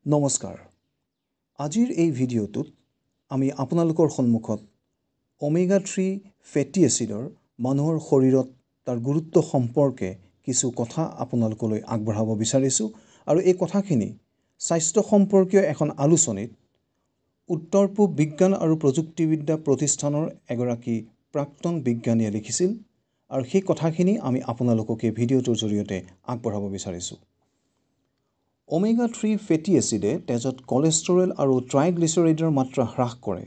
নমস্কাৰ আজিৰ এই ভিডিঅ'টোত আমি আপোনালোকৰ সন্মুখত ওমেগা 3 ফেটি এচিডৰ মানুহৰ শৰীৰত তাৰ গুৰুত্ব সম্পৰ্কে কিছু কথা আপোনালোকলৈ আগবঢ়াব বিচাৰিছোঁ আৰু এই কথাখিনি স্বাস্থ্য সম্পৰ্কীয় এখন আলোচনীত উত্তৰ পূব বিজ্ঞান আৰু প্ৰযুক্তিবিদ্যা প্ৰতিষ্ঠানৰ এগৰাকী প্ৰাক্তন বিজ্ঞানীয়ে লিখিছিল আৰু সেই কথাখিনি আমি আপোনালোকক এই ভিডিঅ'টোৰ জৰিয়তে আগবঢ়াব বিচাৰিছোঁ। ওমেগা 3 ফেটি এচিডে তেজত কোলেষ্টৰেল আৰু ট্ৰাইগ্লিচাৰাইডৰ মাত্ৰা হ্ৰাস কৰে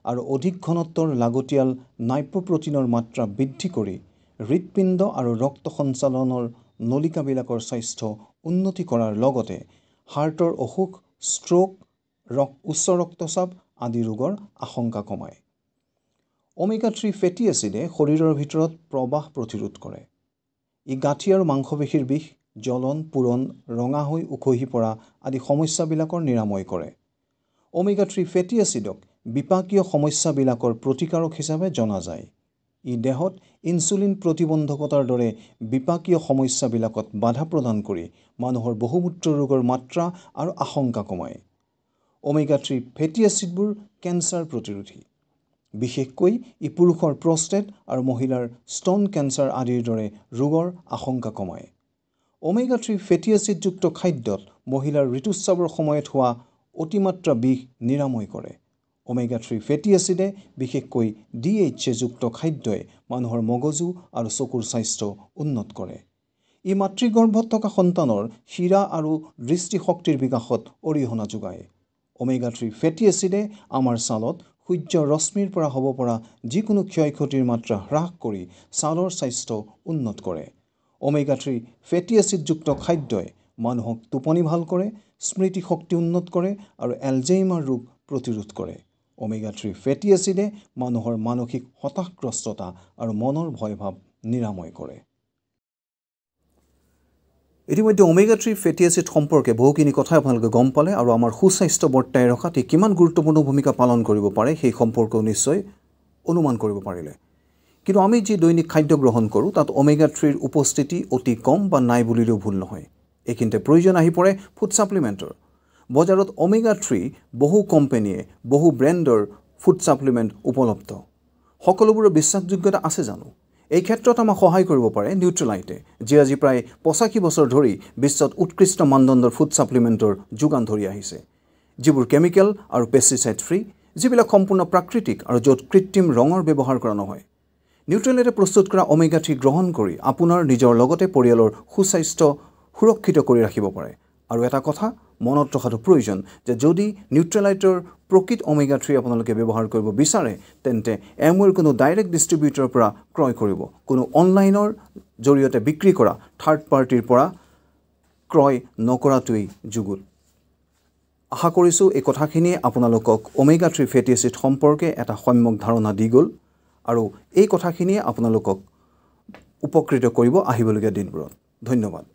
আৰু অধিক ঘনত্বৰ লাগতিয়াল নাইট্ৰ'প্ৰটিনৰ মাত্ৰা বৃদ্ধি কৰি হৃদপিণ্ড আৰু ৰক্ত সঞ্চালনৰ নলিকাবিলাকৰ স্বাস্থ্য উন্নতি কৰাৰ লগতে হাৰ্টৰ অসুখ, ষ্ট্ৰোক, উচ্চ ৰক্তচাপ আদি ৰোগৰ আশংকা কমায়। ওমেগা 3 ফেটি এচিডে শৰীৰৰ ভিতৰত প্ৰবাহ প্ৰতিৰোধ কৰে। ই গাঁঠি আৰু মাংসপেশীৰ বিষ, জ্বলন, পোৰণ, ৰঙা হৈ উখহি পৰা আদি সমস্যাবিলাকৰ নিৰাময় কৰে। ওমেগা 3 ফেটি এচিডক বিপাকীয় সমস্যাবিলাকৰ প্ৰতিকাৰক হিচাপে জনা যায়। ই দেহত ইনচুলিন প্ৰতিবন্ধকতাৰ দৰে বিপাকীয় সমস্যাবিলাকত বাধা প্ৰদান কৰি মানুহৰ বহুমূত্ৰ ৰোগৰ মাত্ৰা আৰু আশংকা কমায়। ওমেগা 3 ফেটি এচিডবোৰ কেঞ্চাৰ প্ৰতিৰোধী। বিশেষকৈ ই পুৰুষৰ প্ৰষ্টেট আৰু মহিলাৰ স্তন কেঞ্চাৰ আদিৰ দৰে ৰোগৰ আশংকা কমায়। ওমেগা 3 ফেটি এচিডযুক্ত খাদ্যত মহিলাৰ ঋতুস্ৰাৱৰ সময়ত হোৱা অতিমাত্ৰা বিষ নিৰাময় কৰে। ওমেগা 3 ফেটি এচিডে বিশেষকৈ DHA যুক্ত খাদ্যই মানুহৰ মগজু আৰু চকুৰ স্বাস্থ্য উন্নত কৰে। ই মাতৃগৰ্ভত থকা সন্তানৰ শিৰা আৰু দৃষ্টিশক্তিৰ বিকাশত অৰিহণা যোগায়। ওমেগা 3 ফেটি এচিডে আমাৰ ছালত সূৰ্যৰ ৰশ্মিৰ পৰা হ'ব পৰা যিকোনো ক্ষয়ক্ষতিৰ মাত্ৰা হ্ৰাস কৰি ছালৰ স্বাস্থ্য উন্নত কৰে। ওমেগা 3 ফেটি এচিডযুক্ত খাদ্যই মানুহক টোপনি ভাল কৰে, স্মৃতিশক্তি উন্নত কৰে আৰু এলজাইমাৰ ৰোগ প্ৰতিৰোধ কৰে। ওমেগা 3 ফেটি এচিডে মানুহৰ মানসিক হতাশগ্ৰস্ততা আৰু মনৰ ভয়ভাৱ নিৰাময় কৰে। ইতিমধ্যে ওমেগা 3 ফেটি এচিড সম্পৰ্কে বহুখিনি কথা আপোনালোকে গম পালে আৰু আমাৰ সুস্বাস্থ্য বৰ্তাই ৰখাত ই কিমান গুৰুত্বপূৰ্ণ ভূমিকা পালন কৰিব পাৰে সেই সম্পৰ্কেও নিশ্চয় অনুমান কৰিব পাৰিলে। কিন্তু আমি যি দৈনিক খাদ্য গ্ৰহণ কৰোঁ তাত ওমেগা 3ৰ উপস্থিতি অতি কম বা নাই বুলিলেও ভুল নহয়। এইখিনিতে প্ৰয়োজন আহি পৰে ফুড ছাপ্লিমেণ্টৰ। বজাৰত ওমেগা 3 বহু কোম্পানীয়ে বহু ব্ৰেণ্ডৰ ফুড ছাপ্লিমেণ্ট উপলব্ধ। সকলোবোৰৰ বিশ্বাসযোগ্যতা আছে জানো? এই ক্ষেত্ৰত আমাক সহায় কৰিব পাৰে নিউট্ৰেলাইটে, যি আজি প্ৰায় 85 বছৰ ধৰি বিশ্বত উৎকৃষ্ট মানদণ্ডৰ ফুড ছাপ্লিমেণ্টৰ যোগান ধৰি আহিছে, যিবোৰ কেমিকেল আৰু পেষ্টিচাইড ফ্ৰী, যিবিলাক সম্পূৰ্ণ প্ৰাকৃতিক আৰু য'ত কৃত্ৰিম ৰঙৰ ব্যৱহাৰ কৰা নহয়। নিউট্ৰেলাইটে প্ৰস্তুত কৰা ওমেগা 3 গ্ৰহণ কৰি আপোনাৰ নিজৰ লগতে পৰিয়ালৰ সুস্বাস্থ্য সুৰক্ষিত কৰি ৰাখিব পাৰে। আৰু এটা কথা মনত ৰখাটো প্ৰয়োজন যে যদি নিউট্ৰেলাইটৰ প্ৰকৃত ওমেগা 3 আপোনালোকে ব্যৱহাৰ কৰিব বিচাৰে তেন্তে এমৱেৰ কোনো ডাইৰেক্ট ডিষ্ট্ৰিবিউটৰৰ পৰা ক্ৰয় কৰিব। কোনো অনলাইনৰ জৰিয়তে বিক্ৰী কৰা থাৰ্ড পাৰ্টিৰ পৰা ক্ৰয় নকৰাটোৱেই যুগুল। আশা কৰিছোঁ এই কথাখিনিয়ে আপোনালোকক ওমেগা 3 ফেটি এচিড সম্পৰ্কে এটা সম্যক ধাৰণা দি গ'ল আৰু এই কথাখিনিয়ে আপোনালোকক উপকৃত কৰিব আহিবলগীয়া দিনবোৰত। ধন্যবাদ।